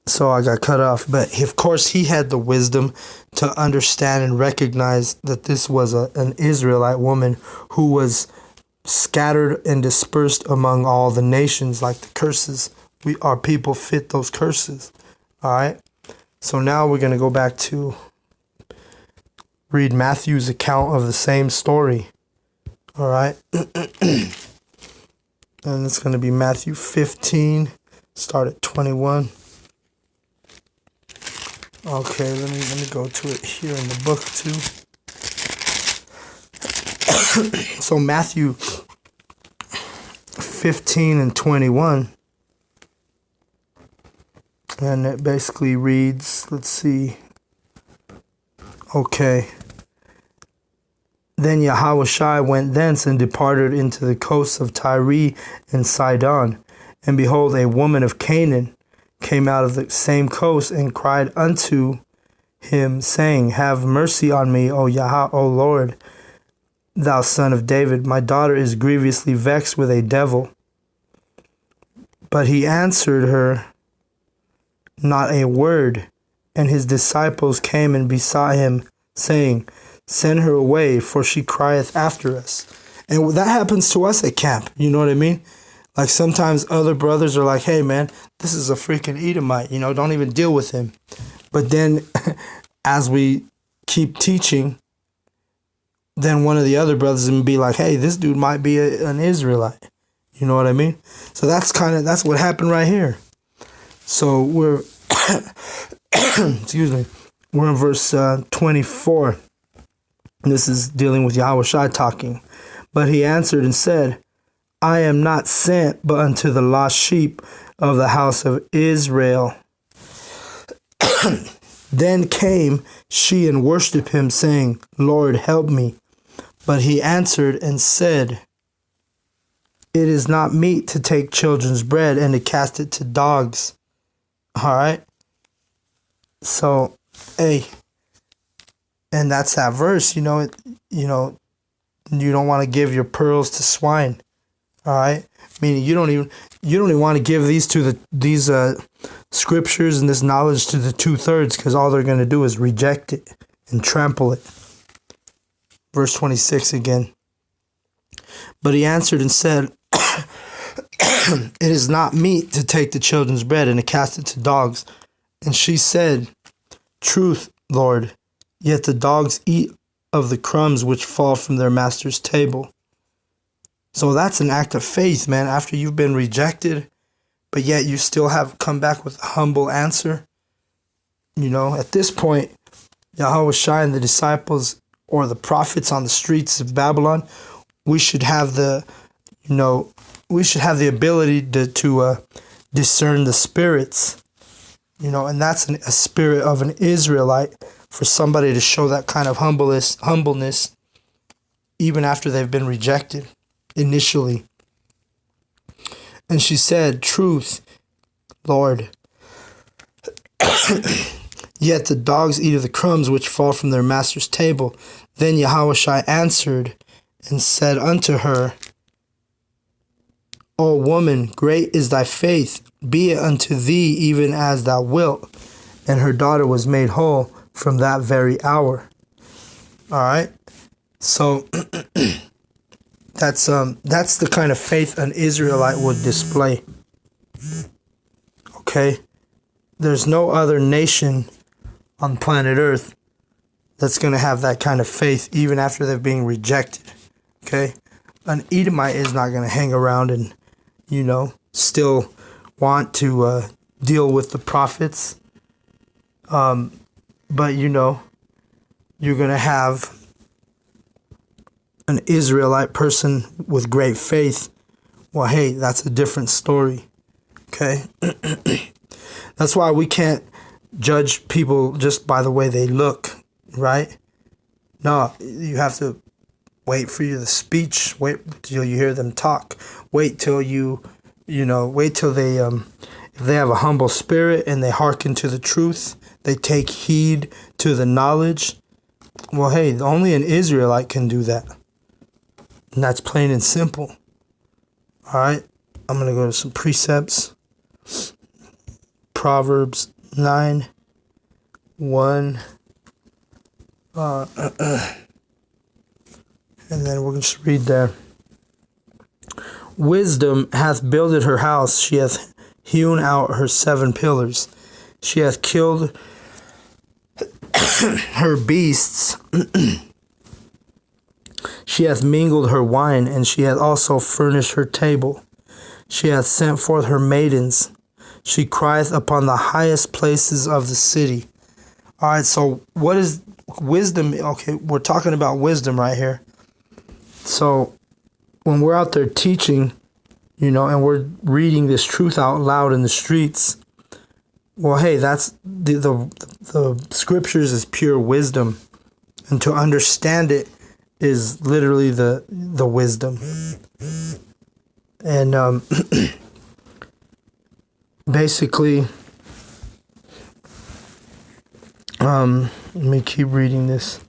So I got cut off. But of course, he had the wisdom to understand and recognize that this was an Israelite woman who was scattered and dispersed among all the nations, like the curses. Our people fit those curses. All right. So now we're going to go back to read Matthew's account of the same story. All right. And it's going to be Matthew 15, start at 21. Okay, let me go to it here in the book too. So Matthew 15 and 21. And it basically reads, let's see. Okay. Then Yahushua went thence and departed into the coasts of Tyre and Sidon. And behold, a woman of Canaan came out of the same coast and cried unto him, saying, Have mercy on me, O Yahweh, O Lord, thou son of David. My daughter is grievously vexed with a devil. But he answered her not a word. And his disciples came and besought him, saying, Send her away, for she crieth after us. And that happens to us at camp. You know what I mean? Like sometimes other brothers are like, hey, man, this is a freaking Edomite. Don't even deal with him. But then as we keep teaching, then one of the other brothers will be like, hey, this dude might be an Israelite. You know what I mean? So that's what happened right here. So we're, excuse me, we're in verse 24. This is dealing with Yahushua talking. But he answered and said, I am not sent but unto the lost sheep of the house of Israel. Then came she and worshipped him, saying, Lord, help me. But he answered and said, It is not meet to take children's bread and to cast it to dogs. All right. So, hey, and that's that verse, you don't want to give your pearls to swine. All right. Meaning you don't even want to give these scriptures and this knowledge to the 2/3, because all they're going to do is reject it and trample it. Verse 26 again. But he answered and said, It is not meet to take the children's bread and to cast it to dogs. And she said, Truth, Lord, yet the dogs eat of the crumbs which fall from their master's table. So that's an act of faith, man, after you've been rejected, but yet you still have come back with a humble answer. At this point, Yahushua and the disciples or the prophets on the streets of Babylon, we should have the ability to discern the spirits, and that's a spirit of an Israelite, for somebody to show that kind of humbleness, even after they've been rejected initially. And she said, Truth, Lord, yet the dogs eat of the crumbs which fall from their master's table. Then Yahushua answered and said unto her, O woman, great is thy faith, be it unto thee even as thou wilt. And her daughter was made whole from that very hour. All right. So that's the kind of faith an Israelite would display. Okay. There's no other nation on planet Earth that's going to have that kind of faith, even after they're being rejected. Okay. An Edomite is not going to hang around and, still want to deal with the prophets. But you're going to have an Israelite person with great faith. Well, hey, that's a different story. Okay. That's why we can't judge people just by the way they look, right? No, you have to wait for the speech. Wait till you hear them talk. Wait till wait till they, if they have a humble spirit and they hearken to the truth, they take heed to the knowledge. Well, hey, only an Israelite can do that. And that's plain and simple. All right. I'm going to go to some precepts. Proverbs 9, 1, and then we'll just read there. Wisdom hath builded her house, she hath hewn out her 7 pillars. She hath killed her beasts, she hath mingled her wine, and she hath also furnished her table. She hath sent forth her maidens, she crieth upon the highest places of the city. All right, so what is wisdom? Okay, we're talking about wisdom right here. So when we're out there teaching, and we're reading this truth out loud in the streets, well, hey, that's the scriptures is pure wisdom, and to understand it is literally the wisdom. And basically, let me keep reading this.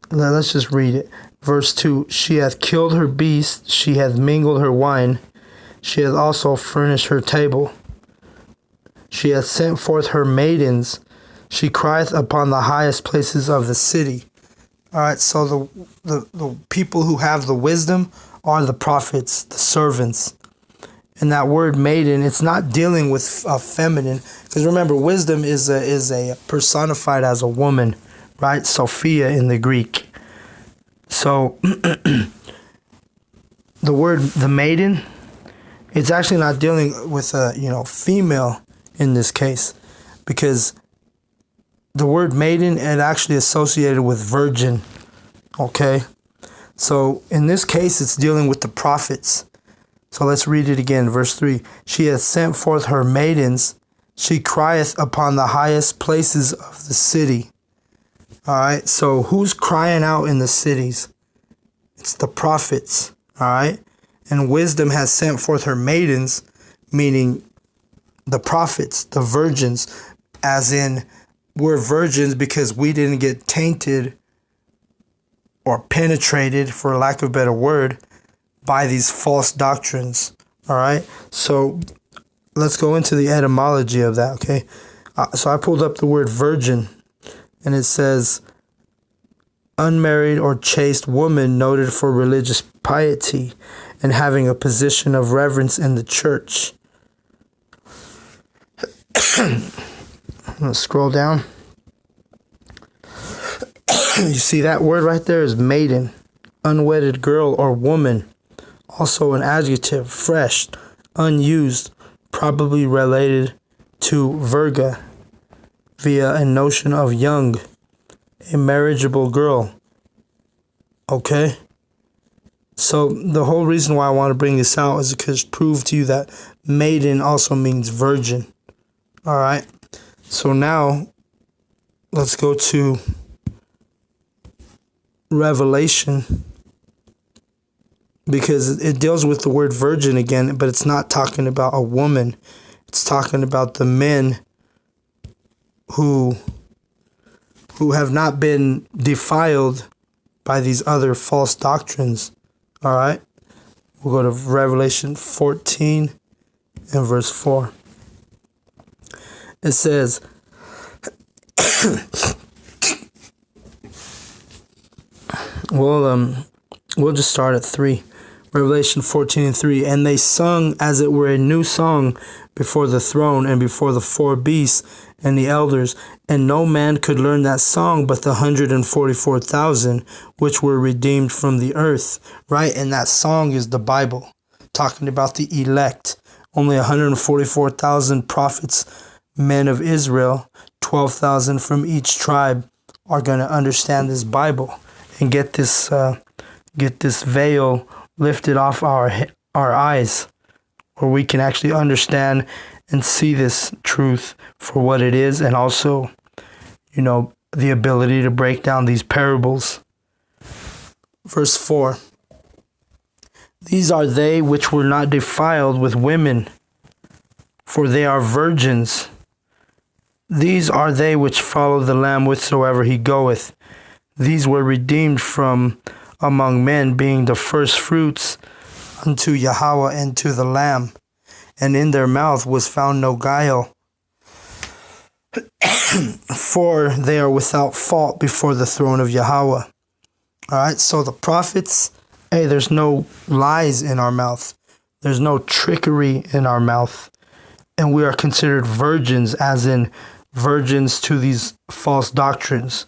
Let's just read it. Verse 2, she hath killed her beast, she hath mingled her wine, she hath also furnished her table. She hath sent forth her maidens, she crieth upon the highest places of the city. All right, so the people who have the wisdom are the prophets, the servants. And that word maiden, it's not dealing with a feminine, because remember, wisdom is a personified as a woman, right? Sophia in the Greek. So the word the maiden, it's actually not dealing with a female in this case, because the word maiden, it actually associated with virgin. Okay, so in this case it's dealing with the prophets. So let's read it again, verse 3. She hath sent forth her maidens, she crieth upon the highest places of the city. All right, so who's crying out in the cities? It's the prophets. All right, and wisdom has sent forth her maidens, meaning the prophets, the virgins, as in we're virgins because we didn't get tainted or penetrated, for lack of a better word, by these false doctrines. All right, so let's go into the etymology of that. Okay, so I pulled up the word virgin, and it says unmarried or chaste woman noted for religious piety and having a position of reverence in the church. I'm going to scroll down. You see that word right there is maiden, unwedded girl or woman. Also an adjective, fresh, unused, probably related to virga, via a notion of young, a marriageable girl. Okay? So the whole reason why I want to bring this out is because prove to you that maiden also means virgin. All right? So now let's go to Revelation, because it deals with the word virgin again, but it's not talking about a woman. It's talking about the men who have not been defiled by these other false doctrines. All right? We'll go to Revelation 14 and verse 4. It says, we'll just start at 3. Revelation 14 and 3. And they sung as it were a new song before the throne and before the 4 beasts and the elders. And no man could learn that song but the 144,000 which were redeemed from the earth. Right? And that song is the Bible, talking about the elect. Only 144,000 prophets, men of Israel, 12,000 from each tribe, are going to understand this Bible and get this veil lifted off our eyes, where we can actually understand and see this truth for what it is, and also, the ability to break down these parables. Verse 4. These are they which were not defiled with women, for they are virgins. These are they which follow the Lamb whithersoever he goeth. These were redeemed from among men, being the first fruits unto Yahweh and to the Lamb. And in their mouth was found no guile. for they are without fault before the throne of Yahweh. All right, so the prophets, hey, there's no lies in our mouth. There's no trickery in our mouth. And we are considered virgins, as in virgins to these false doctrines.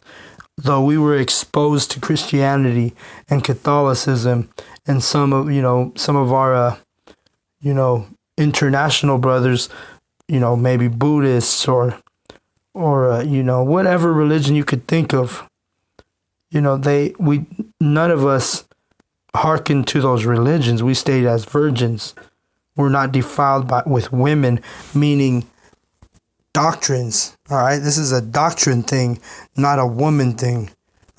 Though we were exposed to Christianity and Catholicism, and some of our international brothers, maybe Buddhists or whatever religion you could think of, none of us hearkened to those religions. We stayed as virgins. We're not defiled with women, meaning doctrines. All right, this is a doctrine thing, not a woman thing.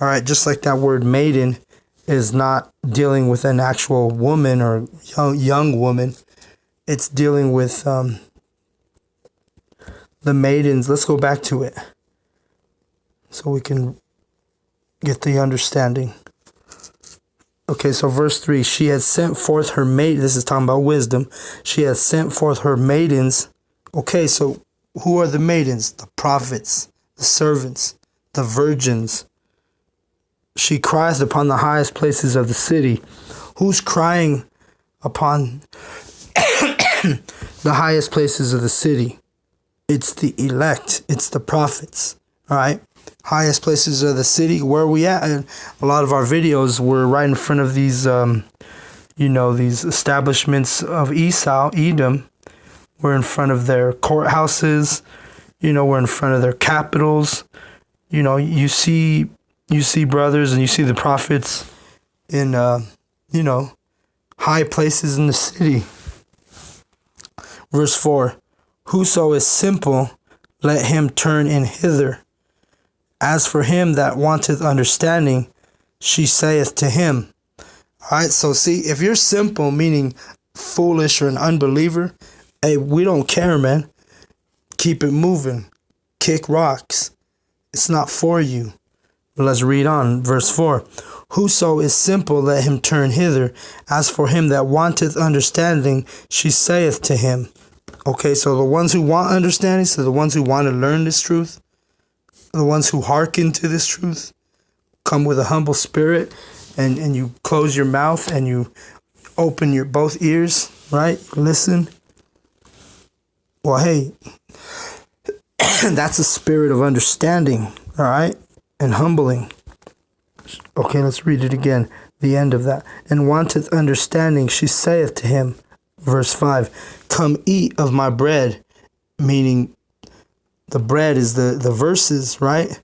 All right, just like that word maiden is not dealing with an actual woman or young woman. It's dealing with the maidens. Let's go back to it so we can get the understanding. Okay, so verse 3, she had sent forth her maid. This is talking about wisdom. She had sent forth her maidens. Okay, so who are the maidens? The prophets, the servants, the virgins. She crieth upon the highest places of the city. Who's crying upon the highest places of the city? It's the elect. It's the prophets. All right. Highest places of the city. Where are we at? And a lot of our videos were right in front of these, these establishments of Esau, Edom. We're in front of their courthouses. We're in front of their capitals. You see brothers and you see the prophets in, high places in the city. Verse 4, whoso is simple, let him turn in hither. As for him that wanteth understanding, she saith to him. All right, so see, if you're simple, meaning foolish or an unbeliever, hey, we don't care, man. Keep it moving. Kick rocks. It's not for you. But let's read on. Verse 4. Whoso is simple, let him turn hither. As for him that wanteth understanding, she saith to him. Okay, so the ones who want understanding, so the ones who want to learn this truth, the ones who hearken to this truth, come with a humble spirit, and you close your mouth and you open your both ears, right? Listen. Well, hey, that's a spirit of understanding, all right? And humbling. Okay, let's read it again. The end of that. And wanteth understanding, she saith to him, verse 5, come eat of my bread, meaning the bread is the verses, right?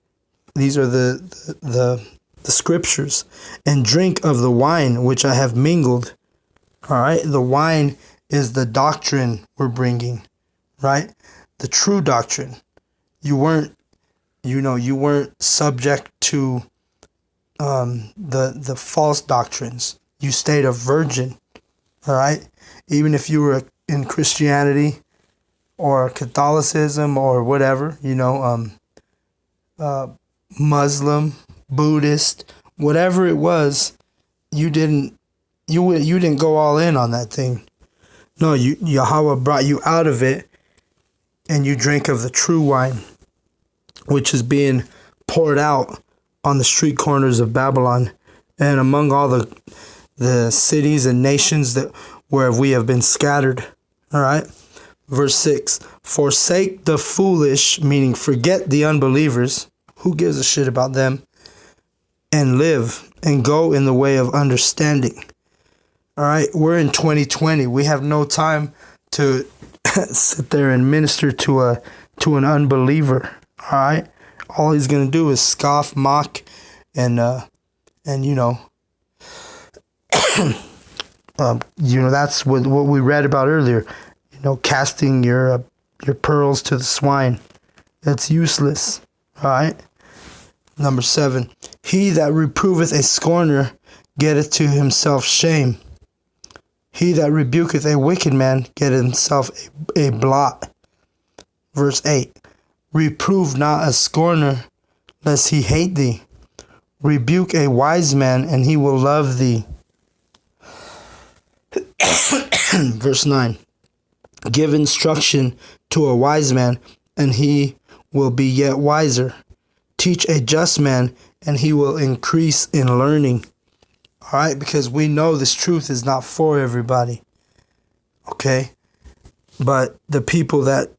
These are the scriptures. And drink of the wine which I have mingled. All right, the wine is the doctrine we're bringing, right? The true doctrine. You weren't subject to the false doctrines. You stayed a virgin, all right? Even if you were in Christianity or Catholicism or whatever, Muslim, Buddhist, whatever it was, you didn't go all in on that thing. No, Yahweh brought you out of it, and you drink of the true wine, which is being poured out on the street corners of Babylon and among all the cities and nations where we have been scattered. All right. Verse 6, forsake the foolish, meaning forget the unbelievers. Who gives a shit about them? And live and go in the way of understanding. All right. We're in 2020. We have no time to sit there and minister to an unbeliever. All right. All he's going to do is scoff, mock, and that's what we read about earlier. Casting your pearls to the swine. That's useless. All right. Number 7. He that reproveth a scorner getteth to himself shame. He that rebuketh a wicked man getteth himself a blot. Verse 8. Reprove not a scorner, lest he hate thee. Rebuke a wise man, and he will love thee. Verse 9. Give instruction to a wise man, and he will be yet wiser. Teach a just man, and he will increase in learning. All right, because we know this truth is not for everybody. Okay? But the people that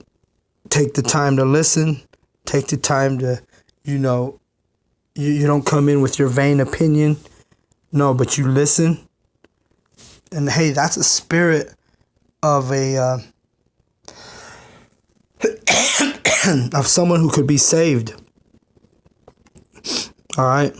take the time to listen, take the time to, you don't come in with your vain opinion. No, but you listen. And hey, that's a spirit of of someone who could be saved. All right.